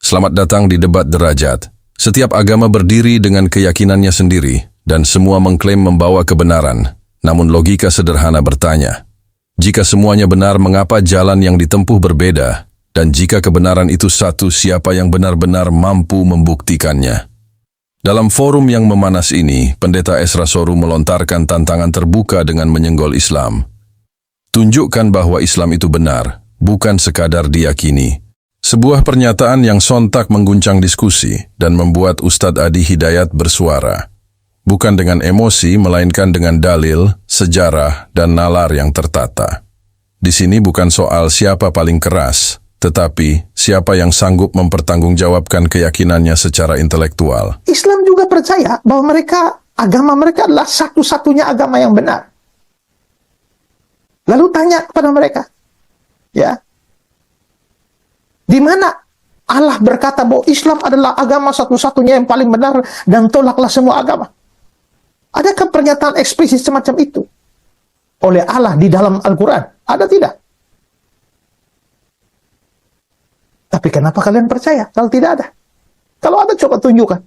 Selamat datang di Debat Derajat. Setiap agama berdiri dengan keyakinannya sendiri dan semua mengklaim membawa kebenaran. Namun logika sederhana bertanya, jika semuanya benar, mengapa jalan yang ditempuh berbeda? Dan jika kebenaran itu satu, siapa yang benar-benar mampu membuktikannya? Dalam forum yang memanas ini, Pendeta Esra Soru melontarkan tantangan terbuka dengan menyenggol Islam. Tunjukkan bahwa Islam itu benar, bukan sekadar diyakini. Sebuah pernyataan yang sontak mengguncang diskusi dan membuat Ustadz Adi Hidayat bersuara. Bukan dengan emosi, melainkan dengan dalil, sejarah, dan nalar yang tertata. Di sini bukan soal siapa paling keras, tetapi siapa yang sanggup mempertanggungjawabkan keyakinannya secara intelektual. Islam juga percaya bahwa agama mereka adalah satu-satunya agama yang benar. Lalu tanya kepada mereka, ya, di mana Allah berkata bahwa Islam adalah agama satu-satunya yang paling benar dan tolaklah semua agama? Adakah pernyataan eksplisit semacam itu oleh Allah di dalam Al-Quran? Ada tidak? Tapi kenapa kalian percaya kalau tidak ada? Kalau ada, coba tunjukkan.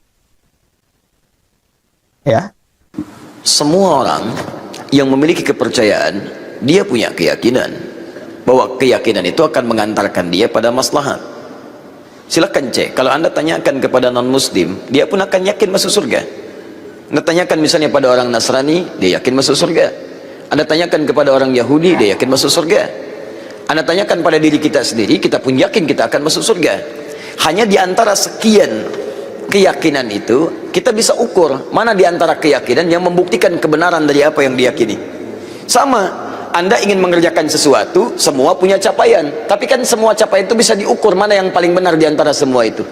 Ya. Semua orang yang memiliki kepercayaan, dia punya keyakinan bahwa keyakinan itu akan mengantarkan dia pada maslahat. Silakan cek, kalau Anda tanyakan kepada non-muslim, dia pun akan yakin masuk surga. Anda tanyakan misalnya pada orang Nasrani, dia yakin masuk surga. Anda tanyakan kepada orang Yahudi, dia yakin masuk surga. Anda tanyakan pada diri kita sendiri, kita pun yakin kita akan masuk surga. Hanya di antara sekian keyakinan itu, kita bisa ukur mana di antara keyakinan yang membuktikan kebenaran dari apa yang diyakini. Sama, Anda ingin mengerjakan sesuatu, semua punya capaian, tapi kan semua capaian itu bisa diukur mana yang paling benar di antara semua itu.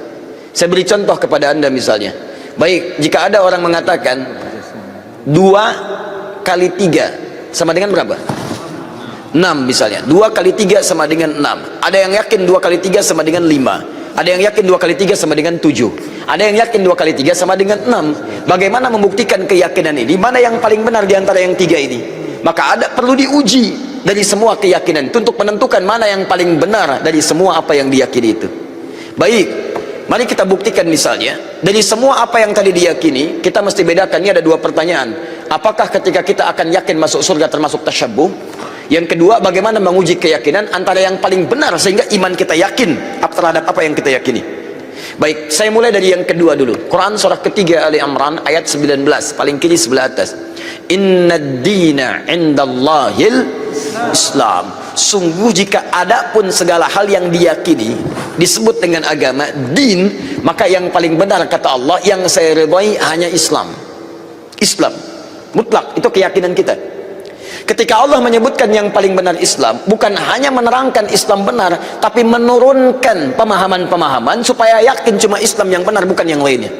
Saya beri contoh kepada Anda misalnya. Baik, jika ada orang mengatakan 2 kali 3 sama dengan berapa? 6 misalnya. 2 kali 3 sama dengan 6. Ada yang yakin 2 kali 3 sama dengan 5. Ada yang yakin 2 kali 3 sama dengan 7. Ada yang yakin 2 kali 3 sama dengan 6. Bagaimana membuktikan keyakinan ini? Mana yang paling benar di antara yang 3 ini? Maka perlu diuji dari semua keyakinan itu untuk menentukan mana yang paling benar dari semua apa yang diyakini itu. Baik, mari kita buktikan misalnya dari semua apa yang tadi diyakini, kita mesti bedakan. Ini ada 2 pertanyaan. Apakah ketika kita akan yakin masuk surga termasuk tasyabbuh? Yang kedua, bagaimana menguji keyakinan antara yang paling benar sehingga iman kita yakin terhadap apa yang kita yakini. Baik, saya mulai dari yang kedua dulu. Quran surah ketiga Ali Imran ayat 19, paling kiri sebelah atas. Innad dina indallahil Islam. Sungguh jika ada pun segala hal yang diyakini disebut dengan agama, din, maka yang paling benar kata Allah, yang saya ridhai hanya Islam. Islam mutlak, itu keyakinan kita. Ketika Allah menyebutkan yang paling benar Islam, bukan hanya menerangkan Islam benar, tapi menurunkan pemahaman-pemahaman supaya yakin cuma Islam yang benar, bukan yang lainnya.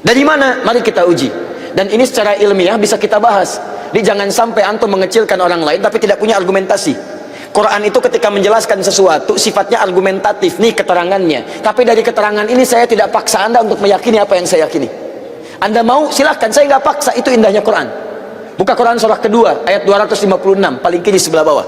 Dari mana? Mari kita uji. Dan ini secara ilmiah bisa kita bahas. Jadi jangan sampai antum mengecilkan orang lain tapi tidak punya argumentasi. Quran itu ketika menjelaskan sesuatu sifatnya argumentatif, nih keterangannya. Tapi dari keterangan ini saya tidak paksa Anda untuk meyakini apa yang saya yakini. Anda mau silahkan, saya nggak paksa. Itu indahnya Quran. Buka Quran surah kedua ayat 256 paling kiri sebelah bawah.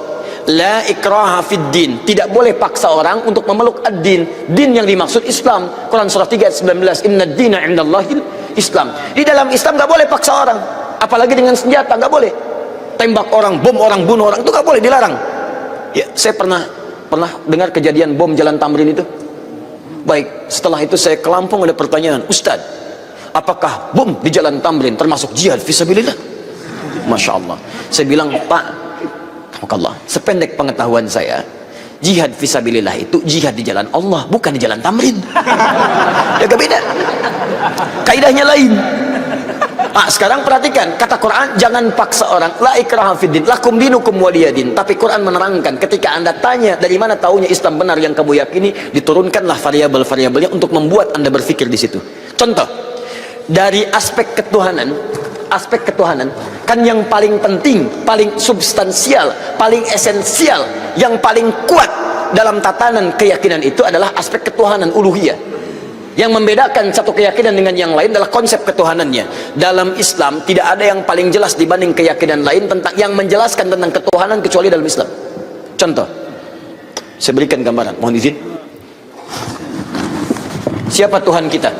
La ikraha fid din. Tidak boleh paksa orang untuk memeluk ad-din. Din yang dimaksud Islam. Quran surah 3 ayat 19. Innad dina indallahil Islam. Di dalam Islam nggak boleh paksa orang, apalagi dengan senjata, nggak boleh. Tembak orang, bom orang, bunuh orang, itu nggak boleh, dilarang. Ya, saya pernah dengar kejadian bom Jalan Tamrin itu. Baik, setelah itu saya ke Lampung, ada pertanyaan, Ustadz, apakah bom di Jalan Tamrin termasuk jihad fisabilillah? Masya Allah. Saya bilang, Pak, alhamdulillah, sependek pengetahuan saya, jihad fisabilillah itu jihad di jalan Allah, bukan di Jalan Tamrin. Ya gak beda, kaidahnya lain. Sekarang perhatikan kata Quran, jangan paksa orang. La ikraha fiddin, lakum dinukum waliyadin. Tapi Quran menerangkan, ketika Anda tanya dari mana taunya Islam benar yang kamu yakini, diturunkanlah variabel-variabelnya untuk membuat Anda berpikir di situ. Contoh, dari aspek ketuhanan kan yang paling penting, paling substansial, paling esensial, yang paling kuat dalam tatanan keyakinan itu adalah aspek ketuhanan, uluhiyah. Yang membedakan satu keyakinan dengan yang lain adalah konsep ketuhanannya. Dalam Islam tidak ada yang paling jelas dibanding keyakinan lain tentang yang menjelaskan tentang ketuhanan kecuali dalam Islam. Contoh, saya berikan gambaran, mohon izin. Siapa Tuhan kita?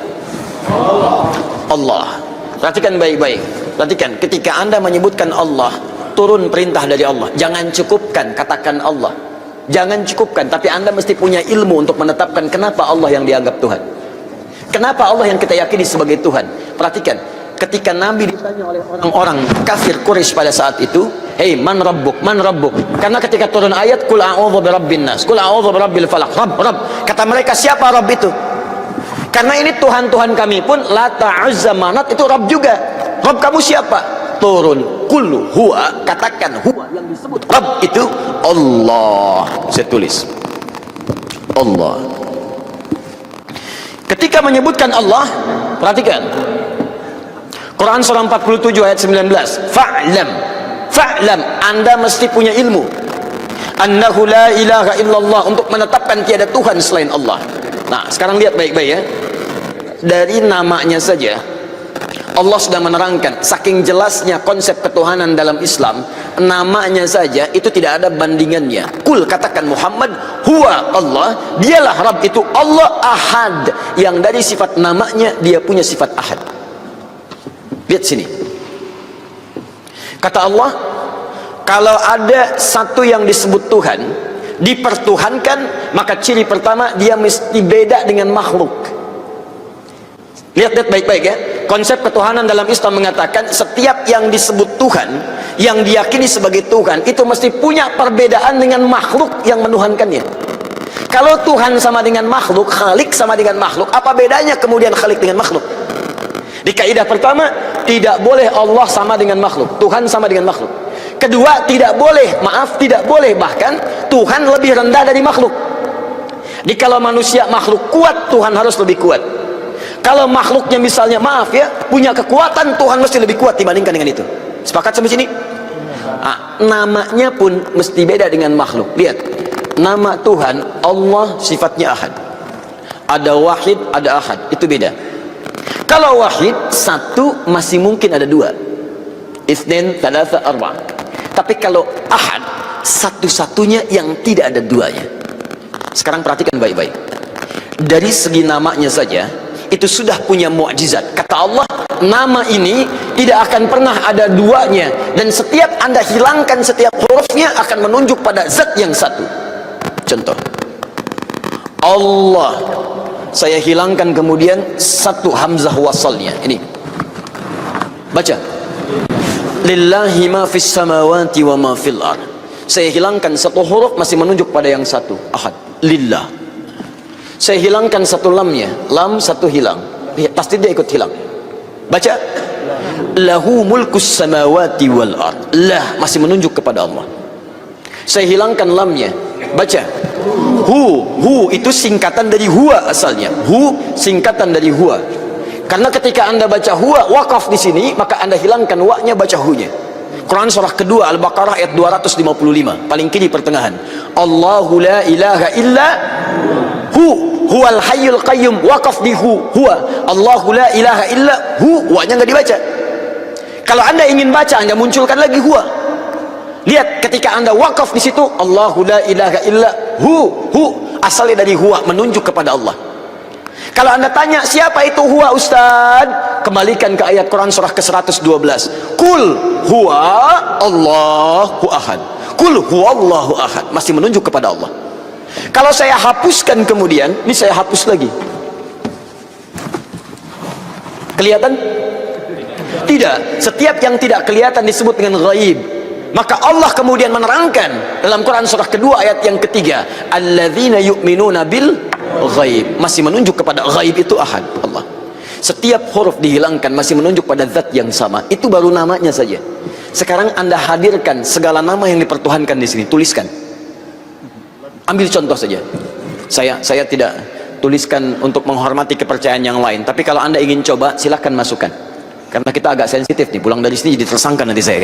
Allah. Perhatikan baik-baik. Perhatikan, ketika Anda menyebutkan Allah, turun perintah dari Allah. Jangan cukupkan katakan Allah. Jangan cukupkan, tapi Anda mesti punya ilmu untuk menetapkan kenapa Allah yang dianggap Tuhan. Kenapa Allah yang kita yakini sebagai Tuhan. Perhatikan, ketika Nabi ditanya oleh orang-orang kafir Quraisy pada saat itu, "Hei, man rabbuk? Man rabbuk?" Karena ketika turun ayat, "Qul a'udzu birabbin nas, qul a'udzu birabbil falaq." Rabb. Kata mereka, siapa Rabb itu? Karena ini Tuhan-Tuhan kami pun, Lata, Uzza, Manat itu Rabb juga. Rabb kamu siapa? Turun, qul huwa, katakan huwa yang disebut Rabb itu Allah. Saya tulis Allah. Ketika menyebutkan Allah, perhatikan Quran surah 47 ayat 19, fa'lam, Anda mesti punya ilmu, annahu la ilaha illallah, untuk menetapkan tiada Tuhan selain Allah. Nah, sekarang lihat baik-baik ya. Dari namanya saja Allah sudah menerangkan, saking jelasnya konsep ketuhanan dalam Islam, namanya saja itu tidak ada bandingannya. Kul, katakan Muhammad, huwa Allah, dialah Rabb itu Allah Ahad, yang dari sifat namanya dia punya sifat Ahad. Lihat sini. Kata Allah, kalau ada satu yang disebut Tuhan, dipertuhankan, maka ciri pertama dia mesti beda dengan makhluk. Lihat baik-baik ya. Konsep ketuhanan dalam Islam mengatakan setiap yang disebut Tuhan, yang diyakini sebagai Tuhan, itu mesti punya perbedaan dengan makhluk yang menuhankannya. Kalau Tuhan sama dengan makhluk, Khalik sama dengan makhluk, apa bedanya kemudian Khalik dengan makhluk? Di kaidah pertama, tidak boleh Allah sama dengan makhluk, Tuhan sama dengan makhluk. Kedua, tidak boleh bahkan Tuhan lebih rendah dari makhluk. Jadi kalau manusia makhluk kuat, Tuhan harus lebih kuat. Kalau makhluknya misalnya, maaf ya, punya kekuatan, Tuhan mesti lebih kuat dibandingkan dengan itu. Sepakat sampai sini? Nah, namanya pun mesti beda dengan makhluk. Lihat, nama Tuhan Allah sifatnya Ahad. Ada Wahid, ada Ahad, itu beda. Kalau Wahid, satu masih mungkin ada dua. Itsnain, tsalatsa, arba'. Tapi kalau Ahad, satu-satunya yang tidak ada duanya. Sekarang perhatikan baik-baik. Dari segi namanya saja, itu sudah punya mukjizat. Kata Allah, nama ini tidak akan pernah ada duanya, dan setiap Anda hilangkan setiap hurufnya akan menunjuk pada zat yang satu. Contoh, Allah, saya hilangkan kemudian satu hamzah wasalnya. Ini baca, lillahi ma fis samawati wa ma fil ard. Saya hilangkan satu huruf, masih menunjuk pada yang satu, Ahad, lillah. Saya hilangkan satu lamnya, lam satu hilang, pasti dia ikut hilang. Baca, lahu mulkus samawati wal ard. Lah masih menunjuk kepada Allah. Saya hilangkan lamnya, baca, hu itu singkatan dari huwa asalnya. Hu singkatan dari huwa. Karena ketika Anda baca huwa wakaf di sini, maka Anda hilangkan wa-nya, baca hu-nya. Quran surah kedua Al-Baqarah ayat 255, paling kiri pertengahan. Allahu la ilaha illa huwal hayyul qayyum, waqaf di huwa. Allahu la ilaha illa wa-nya enggak dibaca. Kalau Anda ingin baca, Anda munculkan lagi huwa. Lihat, ketika Anda wakaf di situ, Allahu la ilaha illa asalnya dari huwa, menunjuk kepada Allah. Kalau Anda tanya, siapa itu huwa Ustaz? Kembalikan ke ayat Quran surah ke-112. Kul huwa Allahu ahad. Kul huwa Allahu ahad, masih menunjuk kepada Allah. Kalau saya hapuskan kemudian, ini saya hapus lagi. Kelihatan? Tidak. Setiap yang tidak kelihatan disebut dengan ghaib. Maka Allah kemudian menerangkan dalam Quran surah kedua ayat yang ketiga, alladzina yu'minuna bil ghaib, masih menunjuk kepada ghaib itu Ahad, Allah. Setiap huruf dihilangkan masih menunjuk pada zat yang sama. Itu baru namanya saja. Sekarang Anda hadirkan segala nama yang dipertuhankan di sini, tuliskan. Ambil contoh saja. Saya tidak tuliskan untuk menghormati kepercayaan yang lain, tapi kalau Anda ingin coba, silakan masukkan. Karena kita agak sensitif nih, pulang dari sini jadi tersangka nanti saya.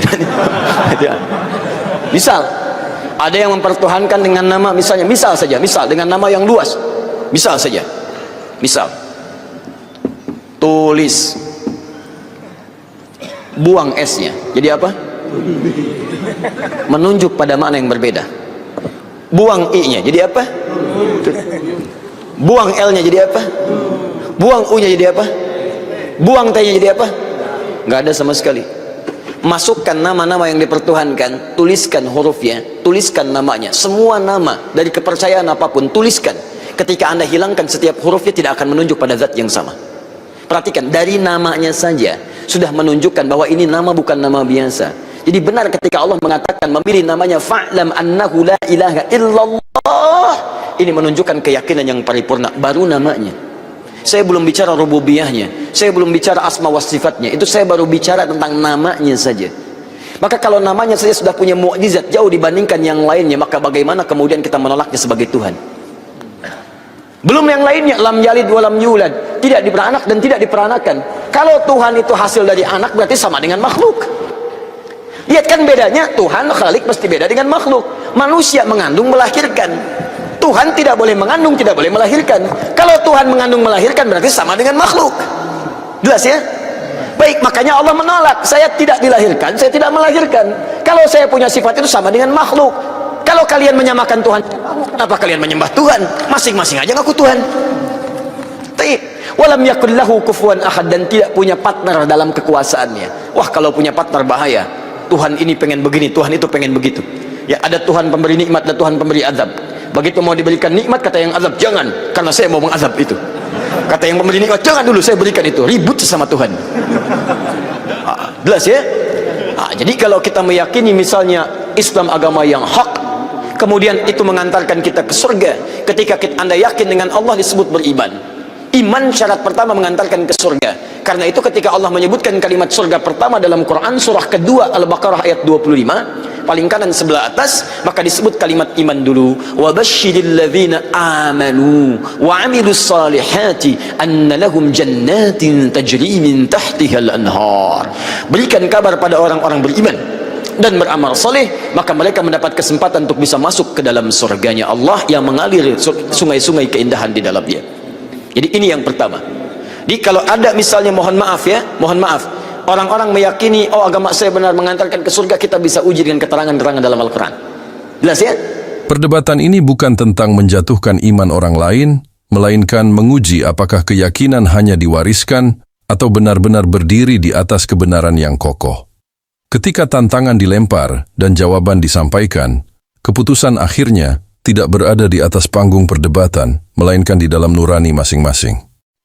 Misal, ada yang mempertuhankan dengan nama, misalnya, misal dengan nama yang luas. Misal saja, tulis, buang S-nya, jadi apa? Menunjuk pada makna yang berbeda. Buang I-nya, jadi apa? Buang L-nya, jadi apa? Buang U-nya jadi apa? Buang T-nya jadi apa? Nggak ada sama sekali. Masukkan nama-nama yang dipertuhankan, tuliskan hurufnya, tuliskan namanya. Semua nama dari kepercayaan apapun, tuliskan. Ketika Anda hilangkan setiap hurufnya, tidak akan menunjuk pada zat yang sama. Perhatikan, dari namanya saja sudah menunjukkan bahwa ini nama bukan nama biasa. Jadi benar ketika Allah mengatakan memilih namanya fa'lam annahu la ilaha illallah, ini menunjukkan keyakinan yang paripurna. Baru namanya. Saya belum bicara rububiyahnya, saya belum bicara asma wa sifatnya, itu saya baru bicara tentang namanya saja. Maka kalau namanya saja sudah punya mukjizat jauh dibandingkan yang lainnya, maka bagaimana kemudian kita menolaknya sebagai Tuhan? Belum yang lainnya, lam yalid wa lam yulad, tidak diperanak dan tidak diperanakan. Kalau Tuhan itu hasil dari anak, berarti sama dengan makhluk. Lihat kan bedanya, Tuhan Khalik mesti beda dengan makhluk. Manusia mengandung melahirkan, Tuhan tidak boleh mengandung, tidak boleh melahirkan. Kalau Tuhan mengandung melahirkan, berarti sama dengan makhluk. Jelas ya? Baik, makanya Allah menolak. Saya tidak dilahirkan, saya tidak melahirkan. Kalau saya punya sifat itu sama dengan makhluk. Kalau kalian menyamakan Tuhan, kenapa kalian menyembah Tuhan? Masing-masing aja ngaku Tuhan. Walam yakul lahu kufuwan ahad, dan tidak punya partner dalam kekuasaannya. Wah, kalau punya partner bahaya. Tuhan ini pengen begini, Tuhan itu pengen begitu. Ya, ada Tuhan pemberi nikmat, ada Tuhan pemberi azab. Begitu mau diberikan nikmat, kata yang azab, jangan, karena saya mau mengazab itu. Kata yang memberi nikmat, jangan dulu, saya berikan itu. Ribut sama Tuhan. Jelas ya? Jadi kalau kita meyakini misalnya Islam agama yang hak, kemudian itu mengantarkan kita ke surga. Ketika Anda yakin dengan Allah, disebut beriman. Iman syarat pertama mengantarkan ke surga. Karena itu ketika Allah menyebutkan kalimat surga pertama dalam Quran, surah kedua Al-Baqarah ayat 25, paling kanan sebelah atas, maka disebut kalimat iman dulu. Wa basyiril ladzina amanu wa 'amilus salihati anna lahum jannatin tajri min tahtihal anhar. Berikan kabar pada orang-orang beriman dan beramal saleh, maka mereka mendapat kesempatan untuk bisa masuk ke dalam surganya Allah yang mengalir sungai-sungai keindahan di dalamnya. Jadi ini yang pertama. Jadi kalau ada misalnya, mohon maaf ya, mohon maaf, orang-orang meyakini, oh agama saya benar mengantarkan ke surga, kita bisa uji dengan keterangan-keterangan dalam Al-Quran. Jelas ya? Perdebatan ini bukan tentang menjatuhkan iman orang lain, melainkan menguji apakah keyakinan hanya diwariskan atau benar-benar berdiri di atas kebenaran yang kokoh. Ketika tantangan dilempar dan jawaban disampaikan, keputusan akhirnya tidak berada di atas panggung perdebatan, melainkan di dalam nurani masing-masing.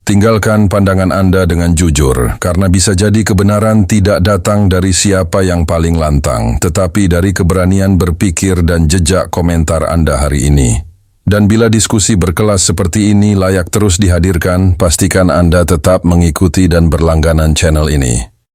Tinggalkan pandangan Anda dengan jujur, karena bisa jadi kebenaran tidak datang dari siapa yang paling lantang, tetapi dari keberanian berpikir dan jejak komentar Anda hari ini. Dan bila diskusi berkelas seperti ini layak terus dihadirkan, pastikan Anda tetap mengikuti dan berlangganan channel ini.